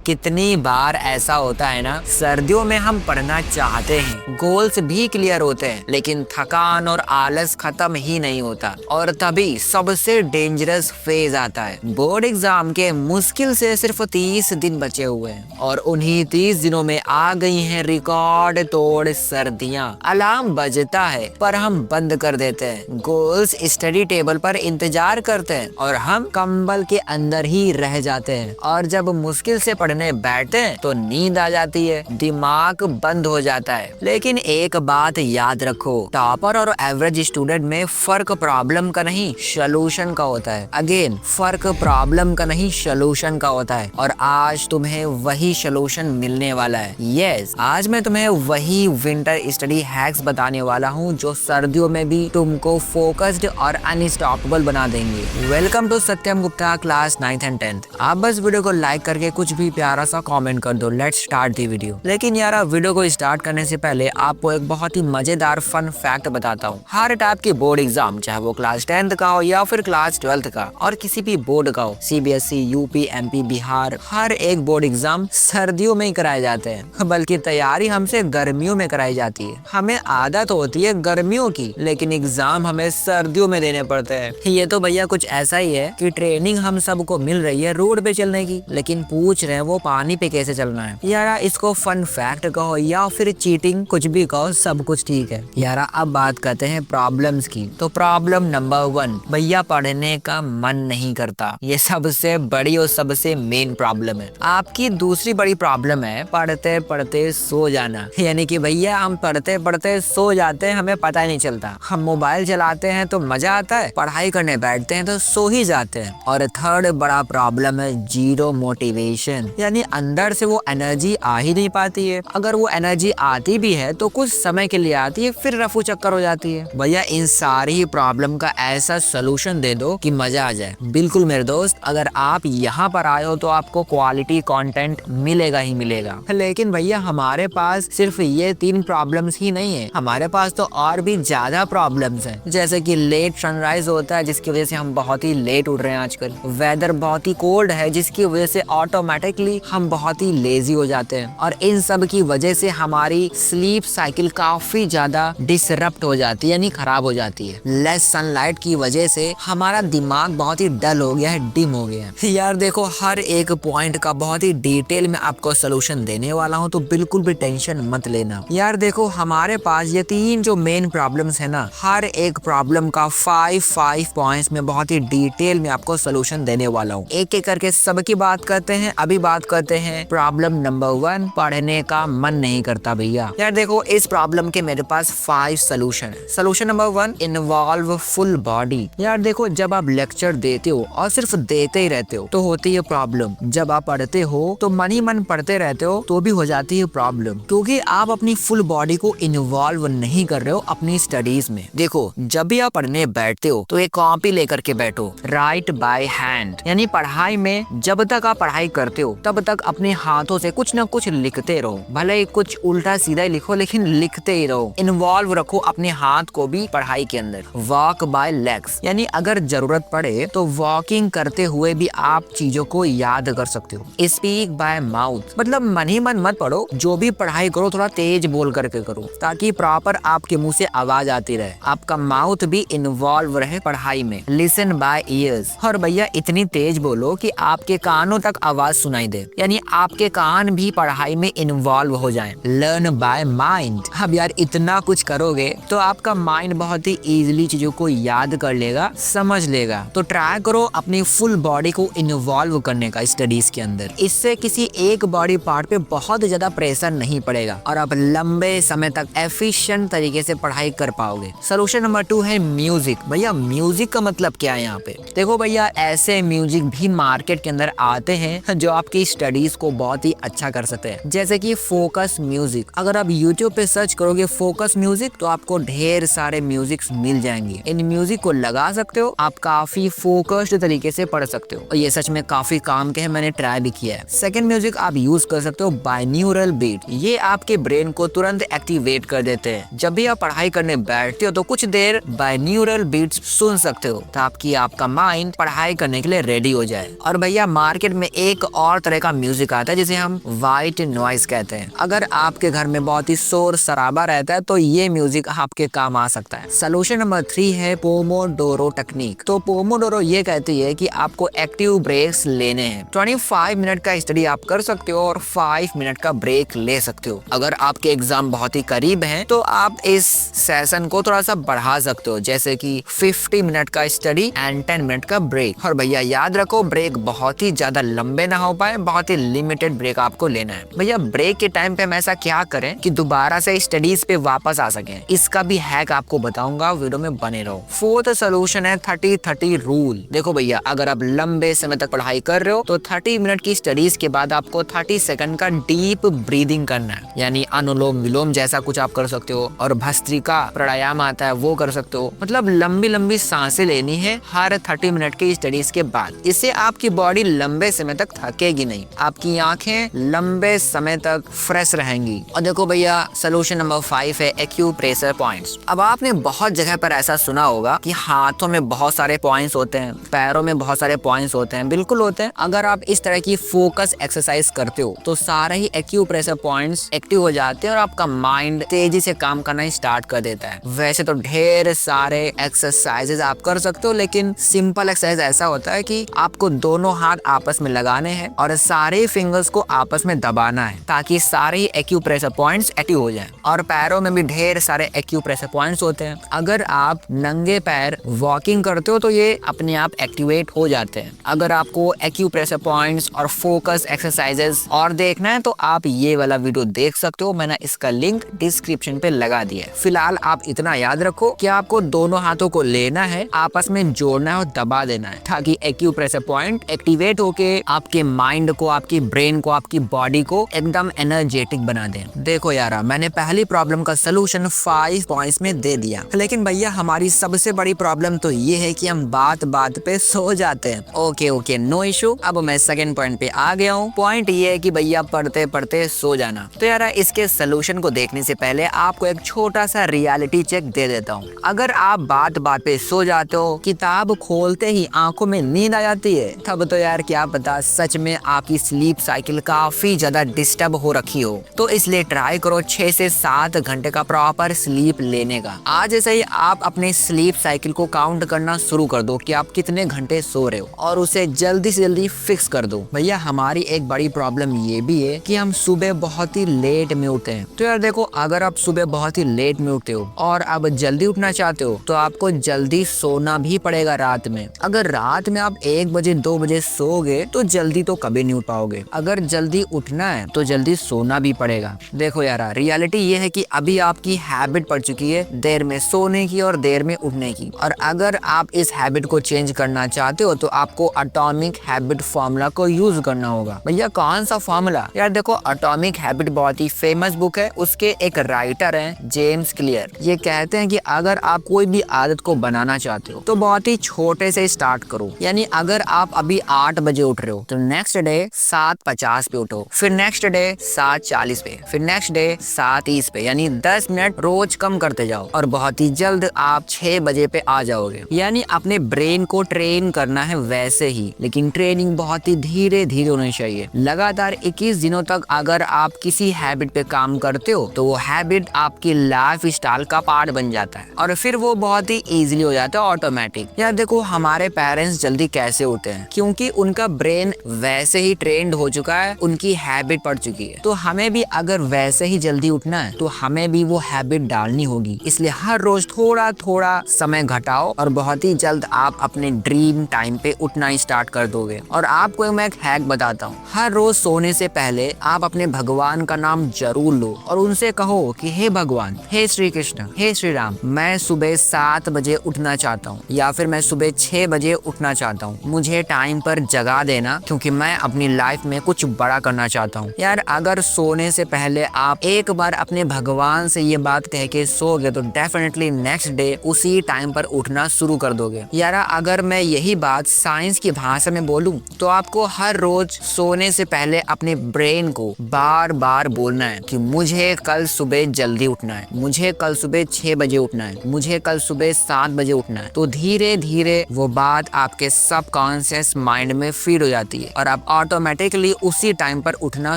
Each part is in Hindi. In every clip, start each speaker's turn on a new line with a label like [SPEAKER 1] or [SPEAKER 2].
[SPEAKER 1] कितनी बार ऐसा होता है ना, सर्दियों में हम पढ़ना चाहते हैं, गोल्स भी क्लियर होते हैं, लेकिन थकान और आलस खत्म ही नहीं होता। और तभी सबसे डेंजरस फेज आता है। बोर्ड एग्जाम के मुश्किल से सिर्फ 30 दिन बचे हुए हैं और उन्हीं 30 दिनों में आ गई हैं रिकॉर्ड तोड़ सर्दियां। अलार्म बजता है पर हम बंद कर देते हैं, गोल्स स्टडी टेबल पर इंतजार करते हैं और हम कंबल के अंदर ही रह जाते हैं। और जब मुश्किल से पढ़ने बैठते हैं तो नींद आ जाती है, दिमाग बंद हो जाता है। लेकिन एक बात याद रखो, टॉपर और एवरेज स्टूडेंट में फर्क प्रॉब्लम का नहीं सॉल्यूशन का होता है। अगेन, फर्क प्रॉब्लम का नहीं सॉल्यूशन का होता है। और आज तुम्हें वही सॉल्यूशन मिलने वाला है। यस, आज मैं तुम्हें वही विंटर स्टडी हैक्स बताने वाला हूँ जो सर्दियों में भी तुमको फोकस्ड और अनस्टॉपेबल बना देंगे। Welcome to Satyam Gupta class 9th and 10th। आप बस वीडियो को लाइक करके कुछ भी प्यारा सा कमेंट कर दो। Let's start the video. लेकिन यार, वीडियो को स्टार्ट करने से पहले आपको एक बहुत ही मजेदार फन फैक्ट बताता हूँ। हर टाइप के बोर्ड एग्जाम, चाहे वो क्लास 10th का हो या फिर क्लास 12th का और किसी भी बोर्ड का हो, CBSE, यूपी, MP, बिहार, हर एक बोर्ड एग्जाम सर्दियों में ही कराए जाते हैं। बल्कि तैयारी हमसे गर्मियों में कराई जाती है। हमें आदत होती है गर्मियों की, लेकिन एग्जाम हमें सर्दियों में देने पड़ते हैं। ये तो भैया कुछ ऐसा ही है कि ट्रेनिंग हम सबको मिल रही है रोड पे चलने की, लेकिन पूछ रहे हैं वो पानी पे कैसे चलना है। यारा, इसको फन फैक्ट कहो या फिर चीटिंग, कुछ भी कहो, सब कुछ ठीक है। यारा, अब बात करते हैं प्रॉब्लम्स की। तो प्रॉब्लम नंबर 1, भैया पढ़ने का मन नहीं करता। ये सबसे बड़ी और सबसे मेन प्रॉब्लम है। आपकी दूसरी बड़ी प्रॉब्लम है पढ़ते पढ़ते सो जाना। यानी कि भैया हम पढ़ते पढ़ते सो जाते हैं, हमें पता ही नहीं चलता। हम मोबाइल चलाते हैं तो मजा आता है, पढ़ाई करने बैठते हैं तो सो ही जाते हैं। और थर्ड बड़ा प्रॉब्लम है जीरो मोटिवेशन। यानी अंदर से वो एनर्जी आ ही नहीं पाती है। अगर वो एनर्जी आती भी है तो कुछ समय के लिए आती है, फिर रफू चक्कर हो जाती है। भैया इन सारी प्रॉब्लम का ऐसा सोल्यूशन दे दो कि मजा आ जाए। बिल्कुल मेरे दोस्त, अगर आप यहाँ पर आए हो तो आपको क्वालिटी कंटेंट मिलेगा ही मिलेगा। लेकिन भैया हमारे पास सिर्फ ये 3 प्रॉब्लम्स ही नहीं है, हमारे पास तो और भी ज्यादा प्रॉब्लम्स हैं। जैसे कि लेट सनराइज होता है जिसकी वजह से हम बहुत ही लेट उठ रहे हैं आजकल। वेदर बहुत ही कोल्ड है जिसकी वजह से ऑटोमेटिकली हम बहुत ही लेजी हो जाते हैं। और इन सब की वजह से हमारी स्लीप साइकिल काफी ज्यादा डिसरप्ट हो जाती है, यानी खराब हो जाती है। लेस सनलाइट की वजह से हमारा दिमाग बहुत ही डल हो गया है, डिम हो गया है। यार देखो, हर एक पॉइंट का बहुत ही डिटेल में आपको सोल्यूशन देने वाला हूँ, तो बिल्कुल भी टेंशन मत लेना। यार देखो, हमारे पास ये 3 जो मेन प्रॉब्लम्स है ना, हर एक प्रॉब्लम का 5 पॉइंट्स में बहुत ही डिटेल में आपको सोल्यूशन देने वाला हूँ। एक एक करके सबकी बात करते हैं। अभी बात करते हैं प्रॉब्लम नंबर 1, पढ़ने का मन नहीं करता भैया। यार देखो, इस प्रॉब्लम के मेरे पास 5 सोल्यूशन है। Solution number 1, involve full body. यार देखो, जब आप लेक्चर देते हो और सिर्फ देते ही रहते हो तो होती है प्रॉब्लम। जब आप पढ़ते हो तो मन ही मन पढ़ते रहते हो तो भी हो जाती है प्रॉब्लम, क्योंकि आप अपनी फुल बॉडी को इन्वॉल्व नहीं कर रहे हो अपनी स्टडीज में। देखो, जब भी आप पढ़ने बैठते हो तो एक कॉपी लेकर के बैठो, राइट बाय हैंड। यानी पढ़ाई में जब तक आप पढ़ाई करते हो तब तक अपने हाथों से कुछ न कुछ लिखते रहो। भले ही कुछ उल्टा सीधा ही लिखो, लेकिन लिखते ही रहो। इन्वॉल्व रखो अपने हाथ को भी पढ़ाई के अंदर। वॉक बाय लेग्स, यानी अगर जरूरत पड़े तो वॉकिंग करते हुए भी आप चीजों को याद कर सकते हो। स्पीक बाय माउथ, मतलब मन ही मन मत पढ़ो, जो भी पढ़ाई करो थोड़ा तेज बोल करके करो, ताकि प्रॉपर आपके मुंह से आवाज आती रहे, आपका माउथ भी इन्वॉल्व रहे पढ़ाई में। लिसन बाय ईयर्स, और भैया इतनी तेज बोलो कि आपके कानों तक आवाज सुनाई दे, यानी आपके कान भी पढ़ाई में इन्वॉल्व हो जाएं। लर्न बाय माइंड, अब यार इतना कुछ करोगे तो आपका माइंड बहुत ही इजीली चीजों को याद कर लेगा, समझ लेगा। तो ट्राई करो अपनी फुल बॉडी को इन्वॉल्व करने का स्टडीज के अंदर। इससे किसी एक बॉडी पार्ट पे बहुत ज्यादा प्रेशर नहीं पड़ेगा और आप लंबे समय तक एफिशिएंट तरीके से पढ़ाई कर पाओगे। सोल्यूशन नंबर 2 है म्यूजिक। भैया म्यूजिक का मतलब क्या है यहाँ पे? देखो भैया, ऐसे म्यूजिक भी मार्केट के अंदर आते हैं जो आपकी स्टडीज को बहुत ही अच्छा कर सकते हैं, जैसे कि फोकस म्यूजिक। अगर आप यूट्यूब पे सर्च करोगे फोकस म्यूजिक तो आपको ढेर सारे म्यूजिक मिल जाएंगे। इन म्यूजिक को लगा सकते हो, आप काफी फोकस्ड तरीके से पढ़ सकते हो और ये सच में काफी काम के हैं, मैंने ट्राई भी किया है। सेकंड म्यूजिक आप यूज कर सकते हो बाइन्यूरल बीट। ये आपके ब्रेन को तुरंत एक्टिवेट कर देते हैं। जब भी आप पढ़ाई करने बैठते हो तो कुछ देर बाइन्यूरल बीट्स सुन सकते हो ताकि आपका माइंड पढ़ाई करने के लिए रेडी हो जाए। और भैया मार्केट में एक और तरह का म्यूजिक आता है जिसे हम व्हाइट नॉइज कहते हैं। अगर आपके घर में बहुत ही शोर शराबा रहता है तो ये म्यूजिक आपके काम आ सकता है। सोल्यूशन नंबर 3 है पोमोडोरो टेक्निक। तो पोमोडोरो ये कहती है कि आपको एक्टिव ब्रेक्स लेने हैं। 25 मिनट का स्टडी आप कर सकते हो और 5 मिनट का ब्रेक ले सकते हो। अगर आपके एग्जाम बहुत ही करीब हैं तो आप इस सेशन को थोड़ा सा बढ़ा सकते हो, जैसे कि 50 मिनट का स्टडी एंड 10 मिनट का ब्रेक। और भैया याद रखो, ब्रेक बहुत ही ज्यादा लंबे ना हो पाए, बहुत ही लिमिटेड ब्रेक आपको लेना है। भैया ब्रेक के टाइम पे हम ऐसा क्या करें कि दोबारा से स्टडीज पे वापस आ सके, इसका भी हैक आपको बताऊंगा, वीडियो में बने रहो। फोर्थ सोल्यूशन है 30-30 रूल। देखो भैया, अगर आप लंबे समय तक पढ़ाई कर रहे हो तो 30 मिनट की स्टडीज के बाद आपको 30 सेकंड का डीप ब्रीदिंग करना है, यानी अनुलोम विलोम जैसा कुछ आप कर सकते हो, और भस्त्रिका प्राणायाम आता है वो कर सकते हो। मतलब लंबी लंबी सांसें लेनी है हर 30 मिनट की स्टडीज के बाद। इससे आपकी बॉडी लंबे समय तक थकेगी नहीं, आपकी आंखें लंबे समय तक फ्रेश रहेंगी। और देखो भैया, सोल्यूशन नंबर 5 है एक्यूप्रेशर पॉइंट्स। अब आपने बहुत जगह पर ऐसा सुना होगा कि हाथों में बहुत सारे पॉइंट्स होते हैं, पैरों में बहुत सारे पॉइंट्स होते हैं। बिल्कुल होते हैं। अगर आप इस तरह की फोकस एक्सरसाइज करते हो तो सारे ही एक्यूप्रेशर पॉइंट्स एक्टिव हो जाते हैं और आपका माइंड तेजी से काम करना स्टार्ट कर देता है। वैसे तो ढेर सारे एक्सरसाइजेज आप कर सकते हो, लेकिन सिंपल एक्सरसाइज ऐसा होता है कि आपको दोनों हाथ आपस में लगाने हैं और सारे फिंगर्स को आपस में दबाना है ताकि सारे ही एक्यूप्रेशर पॉइंट्स एक्टिव हो जाएं। और पैरों में भी ढेर सारे एक्यूप्रेशर पॉइंट्स होते हैं। अगर आप नंगे पैर वॉकिंग करते हो तो ये अपने आप एक्टिवेट हो जाते हैं। अगर आपको एक्यूप्रेशर पॉइंट्स और फोकस एक्सरसाइजेस और देखना है तो आप ये वाला वीडियो देख सकते हो, मैंने इसका लिंक डिस्क्रिप्शन पे लगा दिया है। फिलहाल आप इतना याद रखो कि आपको दोनों हाथों को लेना है, आपस में जोड़ना है और दबा देना है ताकि एक्यूप्रेशर पॉइंट एक्टिवेट होके आपके माइंड को, आपकी ब्रेन को, आपकी बॉडी को एकदम एनर्जेटिक बना दे। देखो यार, मैंने पहली प्रॉब्लम का सोल्यूशन 5 पॉइंट्स में दे दिया, लेकिन भैया हमारी सबसे बड़ी प्रॉब्लम तो ये है कि हम बात बात पे सो जाते हैं। Okay no issue. अब मैं सेकंड पॉइंट पे आ गया हूँ। पॉइंट ये है कि भैया पढ़ते पढ़ते सो जाना। तो यार इसके सोल्यूशन को देखने से पहले आपको एक छोटा सा रियलिटी चेक दे देता हूँ। अगर आप बात बात पे सो जाते हो, किताब खोलते ही आंखों में नींद आ जाती है, तब तो यार क्या पता सच में आपकी स्लीप साइकिल काफी ज्यादा डिस्टर्ब हो रखी हो। तो इसलिए ट्राई करो 6 से 7 घंटे का प्रॉपर स्लीप लेने का। आज से ही आप अपने स्लीप साइकिल को काउंट करना शुरू कर दो कि आप कितने घंटे सो रहे हो और उसे जल्दी से जल्दी फिक्स कर दो। भैया हमारी एक बड़ी प्रॉब्लम ये भी है कि हम सुबह बहुत ही लेट में उठते हैं। तो यार देखो, अगर आप सुबह बहुत ही लेट में उठते हो और अब जल्दी उठना चाहते हो तो आपको जल्दी सोना भी पड़ेगा रात में। अगर रात में आप 1 बजे 2 बजे सोओगे तो जल्दी तो कभी नहीं उठ पाओगे। अगर जल्दी उठना है तो जल्दी सोना भी पड़ेगा। देखो यार, रियलिटी ये है कि अभी आपकी हैबिट पड़ चुकी है देर में सोने की और देर में उठने की, और अगर आप इस हैबिट को चेंज करना चाहते हो तो आपको एटॉमिक हैबिट फॉर्मूला को यूज करना होगा। भैया कौन सा फॉर्मूला? यार देखो, एटॉमिक हैबिट बहुत ही फेमस बुक है, उसके एक राइटर हैं जेम्स क्लियर। ये कहते हैं कि अगर आप कोई भी आदत को बनाना चाहते हो तो बहुत ही छोटे से स्टार्ट करो। यानी अगर आप अभी 8 बजे उठ रहे हो तो नेक्स्ट डे 7:50 पे उठो, फिर नेक्स्ट डे 7:40 पे, फिर नेक्स्ट डे 7:30 पे, यानी 10 मिनट रोज कम करते जाओ और बहुत ही जल्द आप 6 बजे पे आ जाओगे। यानी अपने ब्रेन को ट्रेन करना है वैसे ही, लेकिन ट्रेनिंग बहुत ही धीरे धीरे होनी चाहिए। लगातार 21 दिनों तक अगर आप किसी हैबिट पे काम करते हो तो वो हैबिट आपकी लाइफ स्टाइल का पार्ट बन जाता है और फिर वो बहुत ही इजीली हो जाता है ऑटोमेटिक। यार देखो, हमारे पेरेंट्स जल्दी कैसे उठते हैं? क्योंकि उनका ब्रेन वैसे ही ट्रेंड हो चुका है, उनकी हैबिट पड़ चुकी है। तो हमें भी अगर वैसे ही जल्दी उठना है तो हमें भी वो हैबिट डालनी होगी। इसलिए हर रोज थोड़ा थोड़ा समय घटाओ और बहुत ही जल्द आप अपने ड्रीम टाइम पे उठना स्टार्ट कर दोगे। और आपको मैं एक हैक बताता हूँ। हर रोज सोने से पहले आप अपने भगवान का नाम जरूर लो और उनसे कहो कि हे भगवान, हे श्री कृष्ण, हे श्री राम, मैं सुबह 7 बजे उठना चाहता हूँ या फिर मैं सुबह 6 बजे उठना चाहता हूँ। मुझे टाइम पर जगा देना क्योंकि मैं अपनी लाइफ में कुछ बड़ा करना चाहता हूँ। यार अगर सोने से पहले आप एक बार अपने भगवान से ये बात कह के सोओगे तो डेफिनेटली नेक्स्ट डे उसी टाइम पर उठना शुरू कर दोगे। यार अगर मैं यही बात साइंस की भाषा में बोलूं तो आपको हर रोज सोने से पहले अपने ब्रेन को बार बार बोलना है कि मुझे कल सुबह जल्दी उठना है, मुझे कल सुबह 6 बजे उठना है, मुझे कल सुबह 7 बजे उठना है। तो धीरे धीरे वो बात आपके सबकॉन्शियस माइंड में फीड हो जाती है और आप ऑटोमेटिकली उसी टाइम पर उठना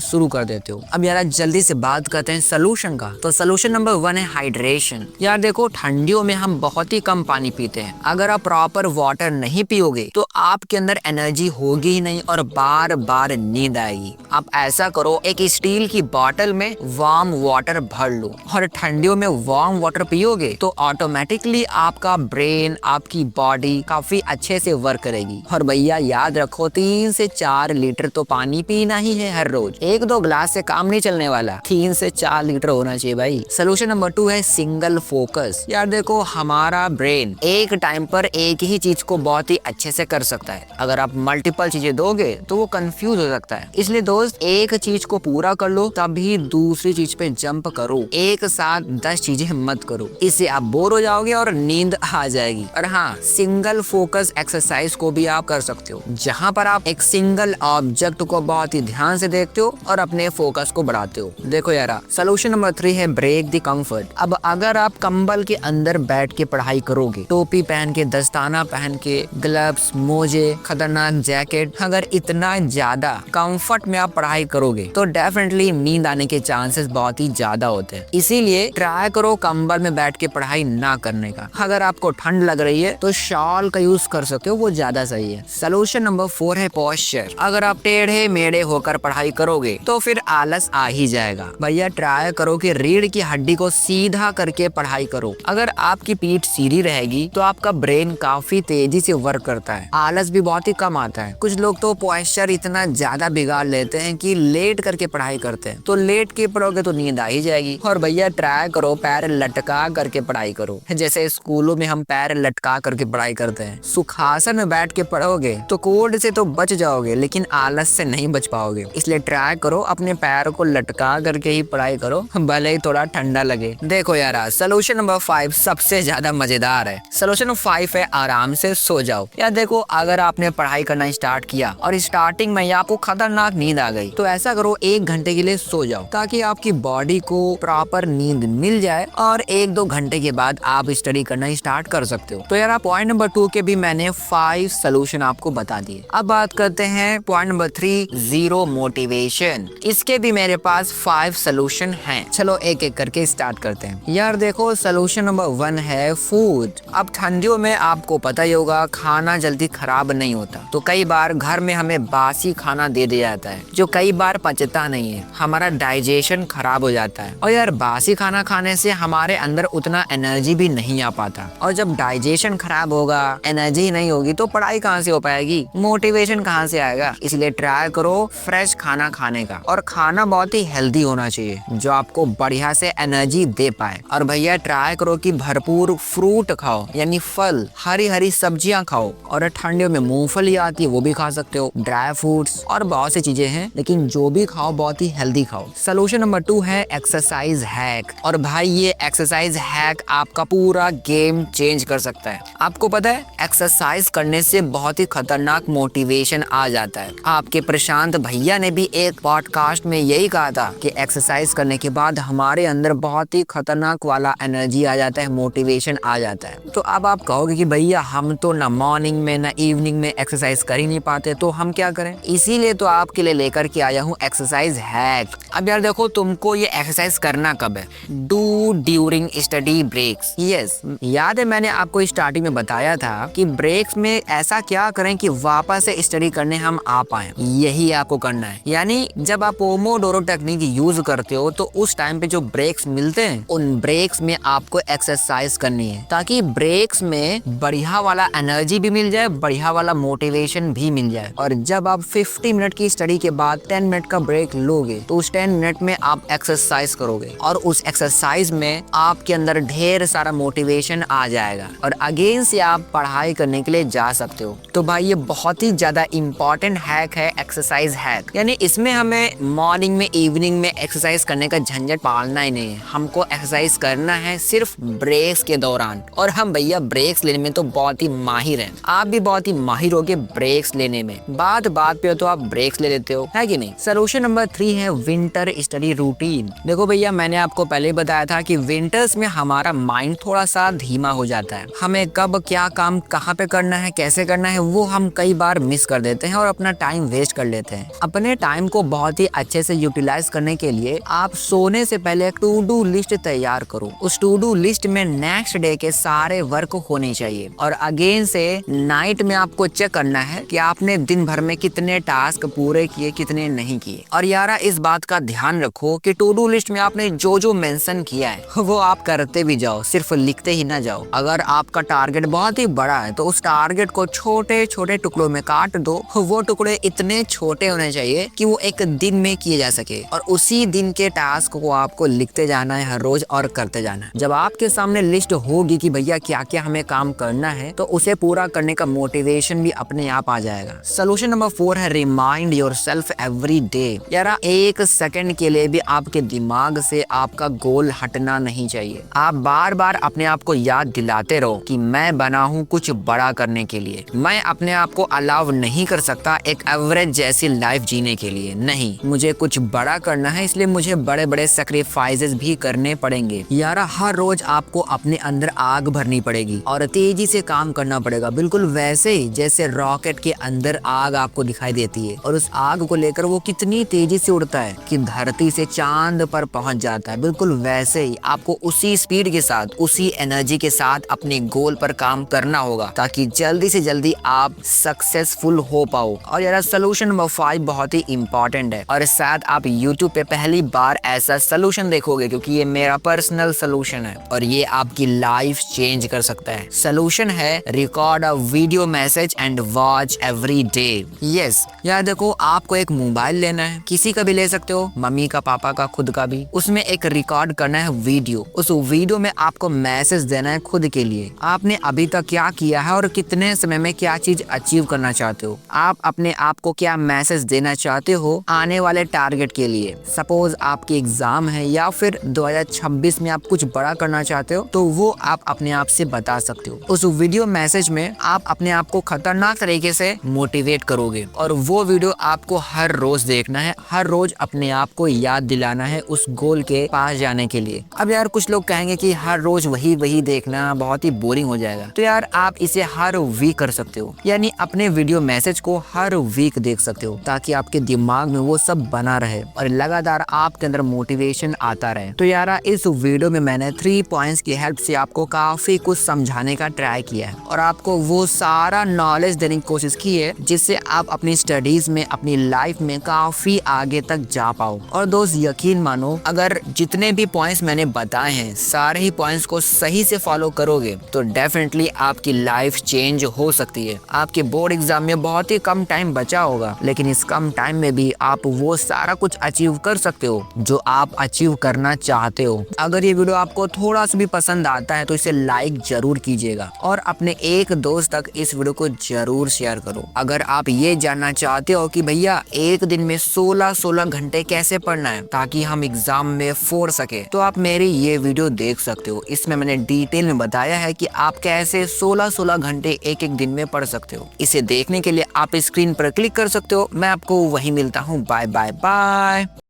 [SPEAKER 1] शुरू कर देते हो। अब यार जल्दी से बात करते हैं सोल्यूशन का। तो सोल्यूशन नंबर 1 है हाइड्रेशन। यार देखो ठंडियों में हम बहुत ही कम पानी पीते हैं। अगर आप प्रॉपर वाटर नहीं पियोगे तो आपके अंदर एनर्जी होगी ही नहीं और बार बार नींद आएगी। आप ऐसा करो, एक स्टील की बोतल में वार्म वाटर भर लो और ठंडियों में वार्म वाटर पियोगे तो ऑटोमेटिकली आपका ब्रेन, आपकी बॉडी काफी अच्छे से वर्क करेगी। और भैया याद रखो 3 से 4 लीटर तो पानी पीना ही है हर रोज। 1-2 ग्लास से काम नहीं चलने वाला, 3 से 4 लीटर होना चाहिए भाई। सोल्यूशन नंबर 2 है सिंगल फोकस। यार देखो हमारा ब्रेन एक टाइम पर एक ही चीज को बहुत ही अच्छे से कर सकता है। अगर आप मल्टीपल चीजें दोगे तो वो कंफ्यूज हो सकता है। इसलिए दोस्त एक चीज को पूरा कर लो तभी दूसरी चीज पे जंप करो। एक साथ 10 चीजें मत करो, इससे आप बोर हो जाओगे और नींद आ जाएगी। और हाँ, सिंगल फोकस एक्सरसाइज को भी आप कर सकते हो, जहाँ पर आप एक सिंगल ऑब्जेक्ट को बहुत ही ध्यान से देखते हो और अपने फोकस को बढ़ाते हो। देखो यार, सोल्यूशन नंबर 3 है ब्रेक द कंफर्ट। अब अगर आप कंबल के अंदर बैठ के पढ़ाई करोगे, टोपी पहन के, दस्ताना पहन के, ग्लव्स, मोजे, खतरनाक जैकेट, अगर इतना ज्यादा कंफर्ट में आप पढ़ाई करोगे तो डेफिनेटली नींद आने के चांसेस बहुत ही ज्यादा होते हैं। इसीलिए ट्राई करो कंबल में बैठ के पढ़ाई ना करने का। अगर आपको ठंड लग रही है तो शॉल का यूज कर सकते हो, वो ज्यादा सही है। सोल्यूशन नंबर 4 है पोस्चर। अगर आप टेढ़े मेढ़े होकर पढ़ाई करोगे तो फिर आलस आ ही जाएगा। भैया ट्राई करो कि रीढ़ की हड्डी को सीधा करके पढ़ाई करो। अगर आपकी पीठ सीधी रहेगी तो आपका ब्रेन काफी तेजी से वर्क करता है, आलस भी बहुत ही कम आता है। कुछ लोग तो पोस्चर इतना ज्यादा बिगाड़ लेते हैं कि लेट करके पढ़ाई करते हैं, तो लेट के पढ़ोगे तो नींद आ ही जाएगी। और भैया ट्राई करो पैर लटका करके पढ़ाई करो, जैसे स्कूलों में हम पैर लटका करके पढ़ाई करते हैं। सुखासन में बैठ के पढ़ोगे तो कोड से तो बच जाओगे लेकिन आलस से नहीं बच पाओगे। इसलिए ट्राई करो अपने पैर को लटका करके ही पढ़ाई करो, भले ही थोड़ा ठंडा लगे। देखो यार, सोल्यूशन नंबर 5 सबसे ज्यादा मजेदार है। सोल्यूशन नंबर 5 है आराम से सो जाओ। यार देखो, अगर आपने पढ़ाई करना स्टार्ट किया और स्टार्टिंग में आपको खतरनाक नींद आ गई तो ऐसा करो 1 घंटे के लिए सो जाओ, ताकि आपकी बॉडी को प्रॉपर नींद मिल जाए और 1-2 घंटे के बाद आप स्टडी करना स्टार्ट कर सकते हो। तो यार पॉइंट नंबर 2 के भी मैंने 5 सोल्यूशन आपको बता दिए। अब बात करते हैं पॉइंट नंबर 3, जीरो मोटिवेशन। इसके भी मेरे पास 5 सोल्यूशन हैं। चलो एक एक करके स्टार्ट करते हैं। यार देखो, सोल्यूशन नंबर 1 है फूड। अब ठंडियों में आपको पता ही होगा खाना जल्दी खराब नहीं होता, तो कई बार घर में हमें बासी खाना दे दिया जाता है जो कई बार पचता नहीं है, हमारा डाइजेशन खराब हो जाता है। और यार बासी खाना खाने से हमारे अंदर उतना एनर्जी भी नहीं आ पाता, और जब डाइजेशन खराब होगा, एनर्जी नहीं होगी तो पढ़ाई कहाँ से हो पाएगी, मोटिवेशन कहाँ से आएगा। इसलिए ट्राई करो फ्रेश खाना खाने का, और खाना बहुत ही हेल्दी होना चाहिए जो आपको बढ़िया से एनर्जी दे पाए। और भैया ट्राई करो कि भरपूर फ्रूट खाओ, यानी फल, हरी हरी सब्जियां खाओ। और ठंडियों में मूंगफली आती है, वो भी खा सकते हो, ड्राई फ्रूट्स और बहुत सी चीजें हैं, लेकिन जो भी खाओ बहुत ही हेल्दी खाओ। सोल्यूशन नंबर 2 है एक्सरसाइज हैक। और भाई ये एक्सरसाइज हैक आपका पूरा गेम चेंज कर सकता है। आपको पता है एक्सरसाइज करने से बहुत ही खतरनाक मोटिवेशन आ जाता है। आपके प्रशांत भैया ने भी एक पॉडकास्ट में यही कहा था कि एक्सरसाइज करने के बाद हमारे अंदर बहुत ही खतरनाक वाला एनर्जी आ जाता है, मोटिवेशन आ जाता है। तो अब आप कहोगे कि भैया हम तो ना मॉर्निंग में ना इवनिंग में एक्सरसाइज कर ही नहीं पाते, तो हम क्या करें। इसीलिए तो आपके लिए लेकर के आया हूँ एक्सरसाइज हैक। अब यार देखो, तुमको ये एक्सरसाइज करना कब है, do during study breaks. Yes, याद है मैंने आपको स्टार्टिंग में बताया था कि ब्रेक्स में ऐसा क्या करें कि वापस से स्टडी करने हम आ पाए। यही आपको करना है, यानी जब आप पोमोडोरो टेक्निक यूज करते हो तो उस टाइम पे जो ब्रेक्स मिलते हैं उन ब्रेक्स में आपको एक्सरसाइज करनी है, ताकि ब्रेक्स में बढ़िया वाला एनर्जी भी मिल जाए, बढ़िया वाला मोटिवेशन भी मिल जाए। और जब आप 50 मिनट की स्टडी के बाद 10 मिनट का ब्रेक लोगे तो उस 10 मिनट में आप एक्सरसाइज करोगे, और उस एक्सरसाइज में आपके अंदर ढेर सारा मोटिवेशन आ जाएगा और अगेन से आप पढ़ाई करने के लिए जा सकते हो। तो भाई ये बहुत ही ज्यादा इंपॉर्टेंट हैक है एक्सरसाइज हैक, यानी इसमें हमें मॉर्निंग में इवनिंग में एक्सरसाइज करने का झंझट पालना ही नहीं है। हमको एक्सरसाइज करना है सिर्फ ब्रेक्स के दौरान, और हम भैया ब्रेक्स लेने में तो बहुत ही माहिर हैं। आप भी बहुत ही माहिर होगे ब्रेक्स लेने में, बात पे तो आप ब्रेक्स ले लेते हो, है कि नहीं। सोल्यूशन नंबर 3 है विंटर स्टडी रूटीन। देखो भैया, मैंने आपको पहले बताया था कि विंटर्स में हमारा माइंड थोड़ा सा धीमा हो जाता है। हमें कब क्या काम कहाँ पे करना है, कैसे करना है, वो हम कई बार मिस कर देते हैं और अपना टाइम वेस्ट कर लेते हैं। अपने टाइम को बहुत ही अच्छे से यूटिलाइज करने के लिए आप सोने से पहले एक टू डू लिस्ट तैयार करो। उस टू डू लिस्ट में नेक्स्ट डे के सारे वर्क होने चाहिए और अगेन से नाइट में आपको चेक करना है कि आपने दिन भर में कितने टास्क पूरे किए, कितने नहीं किए। और यारा इस बात का ध्यान रखो कि टू डू लिस्ट में आपने जो जो मेंशन किया है वो आप करते भी जाओ, सिर्फ लिखते ही ना जाओ। अगर आपका टारगेट बहुत ही बड़ा है तो उस टारगेट को छोटे छोटे टुकड़ों में काट दो। वो टुकड़े इतने छोटे होने चाहिए कि वो एक दिन में किए जा सके और उसी दिन के टास्क को आपको लिखते जाना है हर रोज और करते जाना है। जब आपके सामने लिस्ट होगी कि भैया क्या क्या हमें काम करना है तो उसे पूरा करने का मोटिवेशन भी अपने आप आ जाएगा। सोल्यूशन नंबर 4 है रिमाइंड योरसेल्फ एवरी डे। यारा एक सेकंड के लिए भी आपके दिमाग से आपका गोल हटना नहीं चाहिए। आप बार बार अपने आप को याद दिलाते रहो कि मैं बना हूँ कुछ बड़ा करने के लिए। मैं अपने आप को अलाउ नहीं कर सकता एक एवरेज जैसी लाइफ जीने के लिए। नहीं, मुझे कुछ बड़ा करना है, इसलिए मुझे बड़े बड़े सैक्रिफाइसेस भी करने पड़ेंगे। यारा हर रोज आपको अपने अंदर आग भरनी पड़ेगी और तेजी से काम करना पड़ेगा, बिल्कुल वैसे ही जैसे रॉकेट के अंदर आग आपको दिखाई देती है और उस आग को लेकर वो कितनी तेजी से उड़ता है कि धरती से चांद पर पहुंच जाता है। बिल्कुल वैसे ही आपको उसी स्पीड के साथ, उसी एनर्जी के साथ अपने गोल पर काम करना होगा ताकि जल्दी से जल्दी आप सक्सेसफुल हो पाओ। और यार सोल्यूशन नंबर 5 बहुत ही इंपॉर्टेंट है और शायद आप YouTube पे पहली बार ऐसा सोल्यूशन देखोगे क्योंकि ये मेरा पर्सनल सोल्यूशन है और ये आपकी लाइफ चेंज कर सकता है। सोल्यूशन है record a video message and watch every day. Yes, यार देखो आपको एक मोबाइल लेना है, किसी का भी ले सकते हो, मम्मी का, पापा का, खुद का भी। उसमें एक रिकॉर्ड करना है वीडियो। उस वीडियो में आपको मैसेज देना है खुद के लिए। आपने अभी तक क्या किया है और कितने समय में क्या चीज अचीव करना चाहते हो। आप अपने आप को क्या मैसेज देना चाहते हो आने वाले टारगेट के लिए। सपोज आपकी एग्जाम है या फिर 2026 में आप कुछ बड़ा करना चाहते हो तो वो आप अपने आप से बता सकते हो। उस वीडियो मैसेज में आप अपने आप को खतरनाक तरीके से मोटिवेट करोगे और वो वीडियो आपको हर रोज देखना है, हर रोज अपने आप को याद दिलाना है उस गोल के पास जाने के लिए। अब यार कुछ लोग कहेंगे कि हर रोज वही देखना बहुत ही बोरिंग हो जाएगा, तो यार आप इसे हर वीक कर सकते हो, यानी अपने वीडियो मैसेज को हर वीक देख सकते हो ताकि आपके दिमाग में वो सब बना रहे और लगातार आपके अंदर मोटिवेशन आता रहे। तो यार इस वीडियो में मैंने 3 पॉइंट्स की हेल्प से आपको काफी कुछ समझाने का ट्राई किया है और आपको वो सारा नॉलेज देने की कोशिश की है जिससे आप अपनी स्टडीज में, अपनी लाइफ में काफी आगे तक जा पाओ। और दोस्त यकीन मानो, अगर जितने भी पॉइंट्स मैंने बताए हैं सारे ही पॉइंट्स को सही से फॉलो करोगे तो डेफिनेटली आपकी लाइफ चेंज हो सकती है। आपके बोर्ड एग्जाम में बहुत ही कम टाइम बचा होगा, लेकिन इस कम टाइम में भी आप वो सारा कुछ अचीव कर सकते हो जो आप अचीव करना चाहते हो। अगर ये वीडियो आपको थोड़ा सा भी पसंद आता है तो इसे लाइक जरूर कीजिएगा और अपने एक दोस्त तक इस वीडियो को जरूर शेयर करो। अगर आप ये जानना चाहते हो कि भैया एक दिन में 16 घंटे कैसे पढ़ना है ताकि हम एग्जाम में फोड़ सके, तो आप मेरी ये वीडियो देख सकते हो। इसमें मैंने डिटेल में बताया है कि आप कैसे 16 घंटे एक दिन में पढ़ सकते हो। इसे देखने के लिए आप स्क्रीन पर क्लिक कर सकते हो। मैं आपको वहीं मिलता हूँ। Bye bye bye.